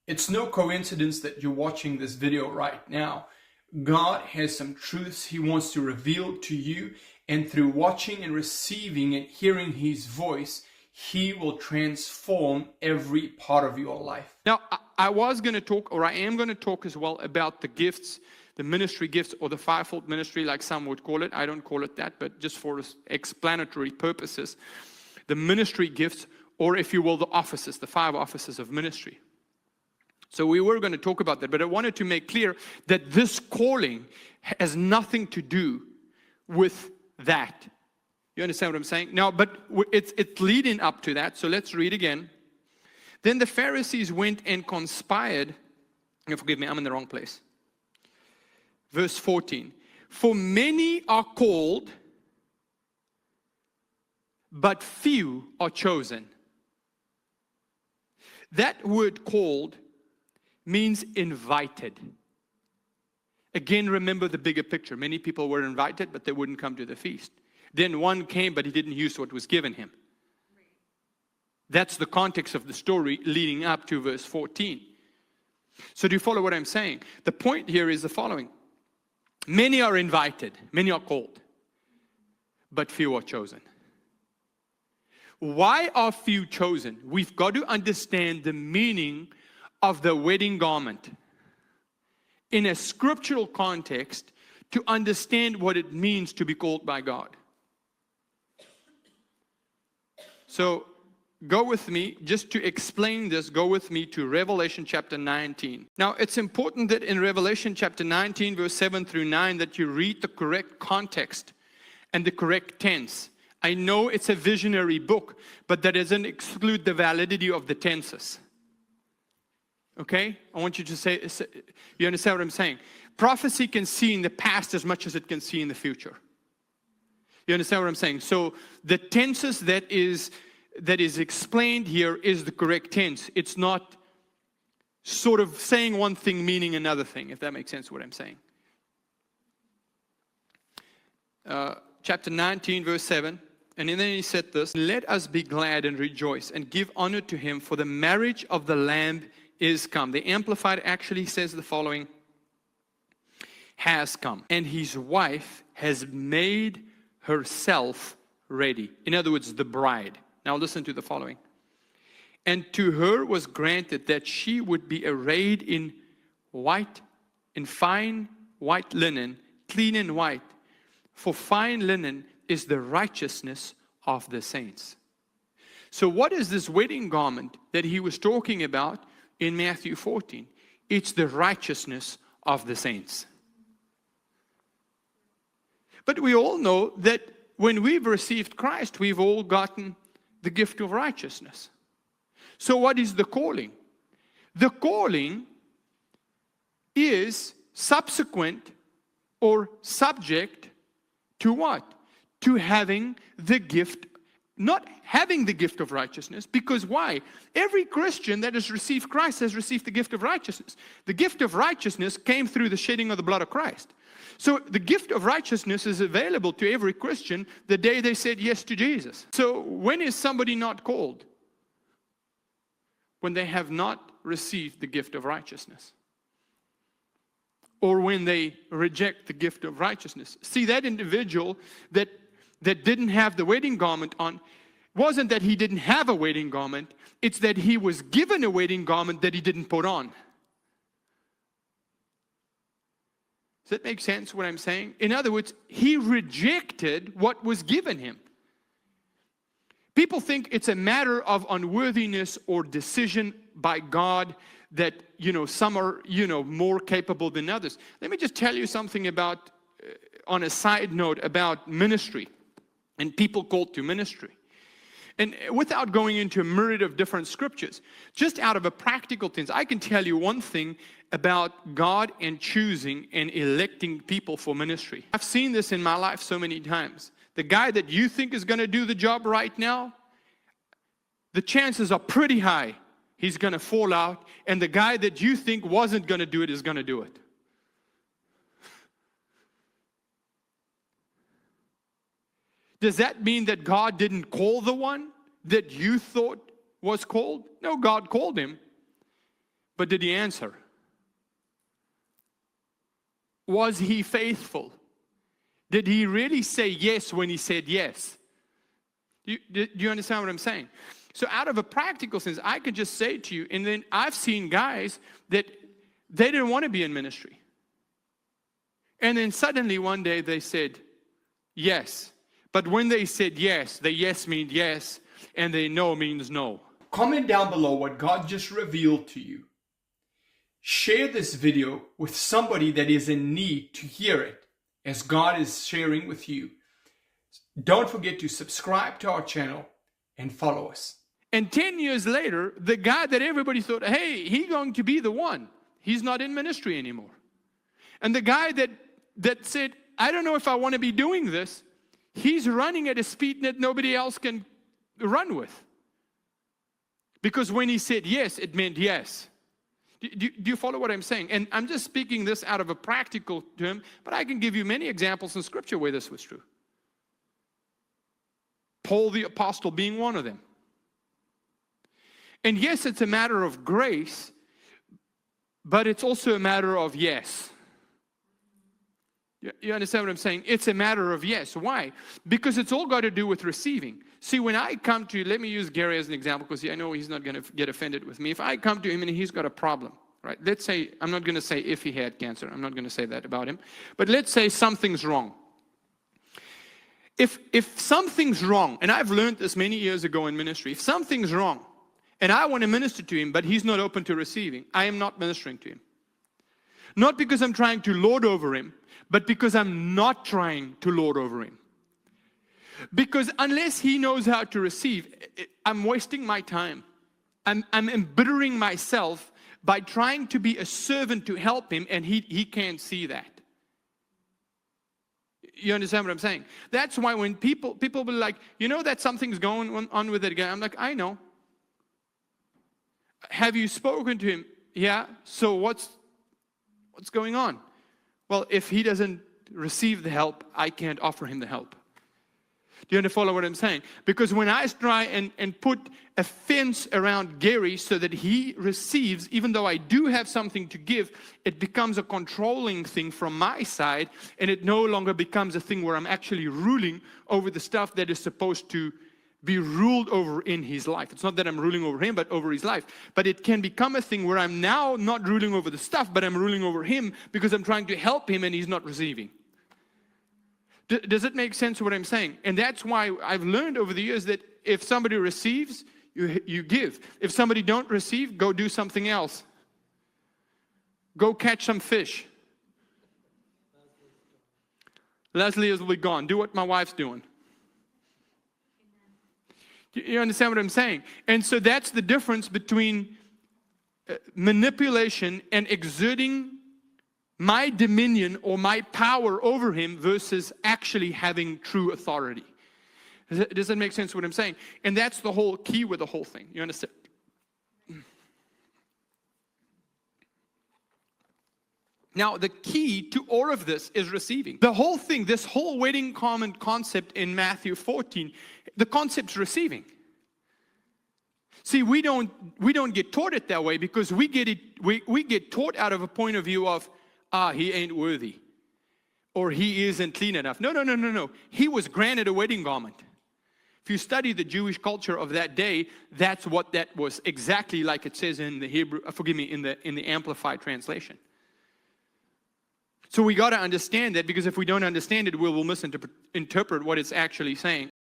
It's no coincidence that you're watching this video right now. God has some truths He wants to reveal to you, and through watching and receiving and hearing His voice, He will transform every part of your life. Now, I was going to talk, or I am going to talk as well about the gifts, the ministry gifts, or the fivefold ministry, like some would call it. I don't call it that, but just for explanatory purposes. The ministry gifts, or if you will, the offices, the 5 offices of ministry. So we were going to talk about that, but I wanted to make clear that this calling has nothing to do with that. You understand what I'm saying? Now, but it's leading up to that, so let's read again. Then the Pharisees went and conspired. Forgive me, I'm in the wrong place. Verse 14. For many are called, but few are chosen. That word called means invited. Again, remember the bigger picture. Many people were invited, but they wouldn't come to the feast. Then one came, but he didn't use what was given him. That's the context of the story leading up to verse 14. So do you follow what I'm saying? The point here is the following. Many are invited, many are called, but few are chosen. Why are few chosen? We've got to understand the meaning of the wedding garment in a scriptural context to understand what it means to be called by God. So go with me, just to explain this, go with me to Revelation chapter 19. Now, it's important that in Revelation chapter 19, verse 7 through 9, that you read the correct context and the correct tense. I know it's a visionary book, but that doesn't exclude the validity of the tenses. Okay? I want you to say, you understand what I'm saying? Prophecy can see in the past as much as it can see in the future. You understand what I'm saying? So the tenses that is explained here is the correct tense. It's not sort of saying one thing meaning another thing, if that makes sense what I'm saying. Chapter 19, verse 7. And then he said this, let us be glad and rejoice and give honor to him, for the marriage of the Lamb is come. The Amplified actually says the following, has come, and his wife has made herself ready. In other words, the bride. Now listen to the following. And to her was granted that she would be arrayed in fine white linen, clean and white. For fine linen is the righteousness of the saints. So what is this wedding garment that he was talking about in Matthew 14? It's the righteousness of the saints. But we all know that when we've received Christ, we've all gotten the gift of righteousness. So what is the calling? The calling is subsequent or subject to what? To having the gift, not having the gift of righteousness. Because why? Every Christian that has received Christ has received the gift of righteousness. The gift of righteousness came through the shedding of the blood of Christ. So the gift of righteousness is available to every Christian the day they said yes to Jesus. So when is somebody not called? When they have not received the gift of righteousness. Or when they reject the gift of righteousness. See, that individual that didn't have the wedding garment on, wasn't that he didn't have a wedding garment, it's that he was given a wedding garment that he didn't put on. Does that make sense what I'm saying? In other words, he rejected what was given him. People think it's a matter of unworthiness or decision by God that, some are, more capable than others. Let me just tell you something about, on a side note, about ministry and people called to ministry. And without going into a myriad of different scriptures, just out of a practical sense, I can tell you one thing about God and choosing and electing people for ministry. I've seen this in my life so many times. The guy that you think is going to do the job right now, the chances are pretty high he's going to fall out, and the guy that you think wasn't going to do it is going to do it. Does that mean that God didn't call the one that you thought was called? No, God called him. But did he answer? Was he faithful? Did he really say yes when he said yes? Do you understand what I'm saying? So out of a practical sense, I could just say to you, and then I've seen guys that they didn't want to be in ministry. And then suddenly one day they said yes. But when they said yes, the yes means yes, and the no means no. Comment down below what God just revealed to you. Share this video with somebody that is in need to hear it, as God is sharing with you. Don't forget to subscribe to our channel and follow us. And 10 years later, the guy that everybody thought, hey, he's going to be the one, he's not in ministry anymore. And the guy that said, I don't know if I want to be doing this, he's running at a speed that nobody else can run with. Because when he said yes, it meant yes. Do you follow what I'm saying? And I'm just speaking this out of a practical term, but I can give you many examples in Scripture where this was true. Paul the Apostle being one of them. And yes, it's a matter of grace, but it's also a matter of yes. You understand what I'm saying? It's a matter of yes. Why? Because it's all got to do with receiving. See, when I come to, let me use Gary as an example, because I know he's not going to get offended with me. If I come to him and he's got a problem, right? Let's say, I'm not going to say if he had cancer. I'm not going to say that about him. But let's say something's wrong. If something's wrong, and I've learned this many years ago in ministry, if something's wrong, and I want to minister to him, but he's not open to receiving, I am not ministering to him. Not because I'm trying to lord over him, but because I'm not trying to lord over him. Because unless he knows how to receive, I'm wasting my time. I'm embittering myself by trying to be a servant to help him, and he can't see that. You understand what I'm saying? That's why when people will be like, you know that something's going on with that guy. I'm like, I know. Have you spoken to him? Yeah. So what's going on? Well, if he doesn't receive the help, I can't offer him the help. Do you understand follow what I'm saying? Because when I try and put a fence around Gary so that he receives, even though I do have something to give, it becomes a controlling thing from my side, and it no longer becomes a thing where I'm actually ruling over the stuff that is supposed to be ruled over in his life. It's not that I'm ruling over him, but over his life. But it can become a thing where I'm now not ruling over the stuff, but I'm ruling over him because I'm trying to help him and he's not receiving. Does it make sense what I'm saying? And that's why I've learned over the years that if somebody receives, you give. If somebody don't receive, go do something else. Go catch some fish. Leslie will be gone. Do what my wife's doing. You understand what I'm saying? And so that's the difference between manipulation and exerting my dominion or my power over him versus actually having true authority. Does that make sense what I'm saying? And that's the whole key with the whole thing. You understand? Now, the key to all of this is receiving. The whole thing, this whole wedding garment concept in Matthew 14, the concept's receiving. See, we don't get taught it that way because we get taught out of a point of view of, he ain't worthy, or he isn't clean enough. No. He was granted a wedding garment. If you study the Jewish culture of that day, that's what that was exactly like it says in the Hebrew. In the Amplified translation. So we got to understand that, because if we don't understand it, we will misinterpret what it's actually saying.